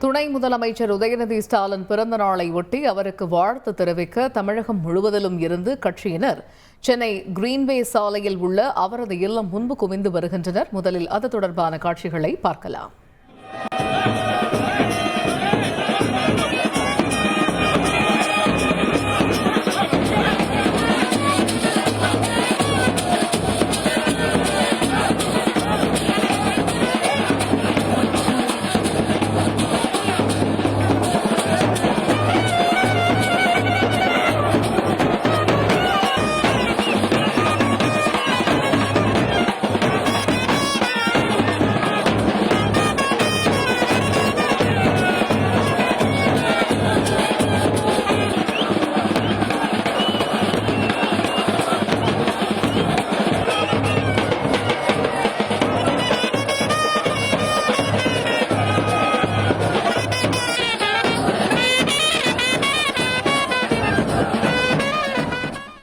துணை முதலமைச்சர் உதயநிதி ஸ்டாலின் பிறந்த நாளை ஒட்டி அவருக்கு வாழ்த்து தெரிவிக்க தமிழகம் முழுவதிலும் இருந்து கட்சியினர் சென்னை கிரீன்வே சாலையில் உள்ள அவரது இல்லம் முன்பு குவிந்து வருகின்றனர். முதலில் அது தொடர்பான காட்சிகளை பார்க்கலாம்.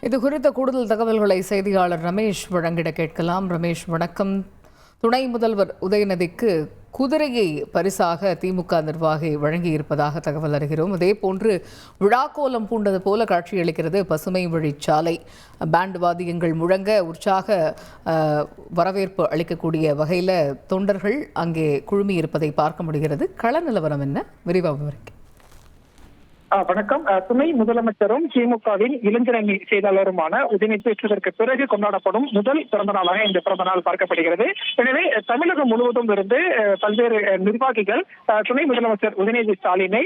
இது குறித்த கூடுதல் தகவல்களை செய்தியாளர் ரமேஷ் வழங்கிட கேட்கலாம். ரமேஷ், வணக்கம். துணை முதல்வர் உதயநிதிக்கு குதிரையை பரிசாக திமுக நிர்வாகி வழங்கியிருப்பதாக தகவல் அறிகிறோம். அதேபோன்று விழாக்கோலம் பூண்டது போல காட்சியளிக்கிறது பசுமை வழிச்சாலை. பேண்ட் வாத்தியங்கள் முழங்க உற்சாக வரவேற்பு அளிக்கக்கூடிய வகையில் தொண்டர்கள் அங்கே குழுமியிருப்பதை பார்க்க முடிகிறது. கள நிலவரம் என்ன, விரிவாக விவரிக்க? வணக்கம். துணை முதலமைச்சரும் திமுகவின் இளைஞரணி செயலாளருமான உதயநிதி பெற்றதற்கு பிறகு கொண்டாடப்படும் முதல் பிறந்த நாளாக இந்த பிறந்த நாள் பார்க்கப்படுகிறது. எனவே தமிழகம் முழுவதும் இருந்து பல்வேறு நிர்வாகிகள் துணை முதலமைச்சர் உதயநிதி ஸ்டாலினை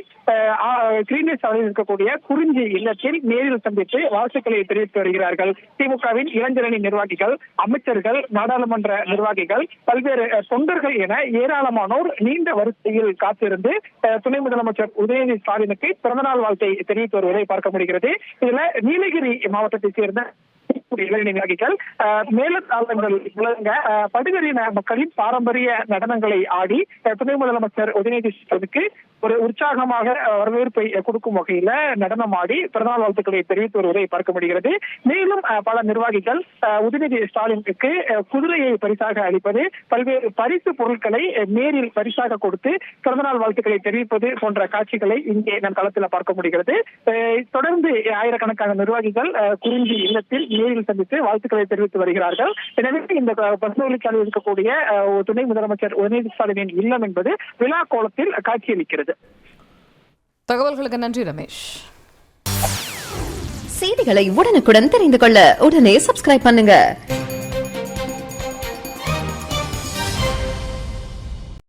கிரீன்வே சாலையில் இருக்கக்கூடிய குறிஞ்சி இல்லத்தில் நேரில் சந்தித்து வாழ்த்துக்களை தெரிவித்து வருகிறார்கள். திமுகவின் இளைஞரணி நிர்வாகிகள், அமைச்சர்கள், நாடாளுமன்ற நிர்வாகிகள், பல்வேறு தொண்டர்கள் என ஏராளமானோர் நீண்ட வரிசையில் காத்திருந்து துணை முதலமைச்சர் உதயநிதி ஸ்டாலினுக்கு பிறந்தநாள் வாழ்த்தை தெரிவித்து வருவதை பார்க்க முடிகிறது. இதுல நீலகிரி மாவட்டத்தை சேர்ந்த நிர்வாகிகள் மேலத்தாளங்கள் முழங்க படுகரின மக்களின் பாரம்பரிய நடனங்களை ஆடி துணை முதலமைச்சர் உதயநிதி ஸ்டாலினுக்கு ஒரு உற்சாகமாக வரவேற்பை கொடுக்கும் வகையில நடனமாடி பிறந்தநாள் வாழ்த்துக்களை தெரிவித்து வருவதை பார்க்க முடிகிறது. மேலும் பல நிர்வாகிகள் உதயநிதி ஸ்டாலினுக்கு குதிரையை பரிசாக அளிப்பது, பல்வேறு பரிசு பொருட்களை நேரில் பரிசாக கொடுத்து பிறந்தநாள் வாழ்த்துக்களை தெரிவிப்பது போன்ற காட்சிகளை இங்கே நம் களத்தில் பார்க்க முடிகிறது. தொடர்ந்து ஆயிரக்கணக்கான நிர்வாகிகள் குறிஞ்சி இல்லத்தில் நேரில் சந்தித்து வாழ்த்துக்களை தெரிவித்து வருகிறார்கள். எனவே இந்த பசுமைச்சாலையில் இருக்கக்கூடிய துணை முதலமைச்சர் உதயநிதி ஸ்டாலினின் இல்லம் என்பது விழா கோலத்தில் காட்சியளிக்கிறது. தகவல்களுக்கு நன்றி ரமேஷ். செய்திகளை உடனுக்குடன் தெரிந்து கொள்ள உடனே சப்ஸ்கிரைப் பண்ணுங்க.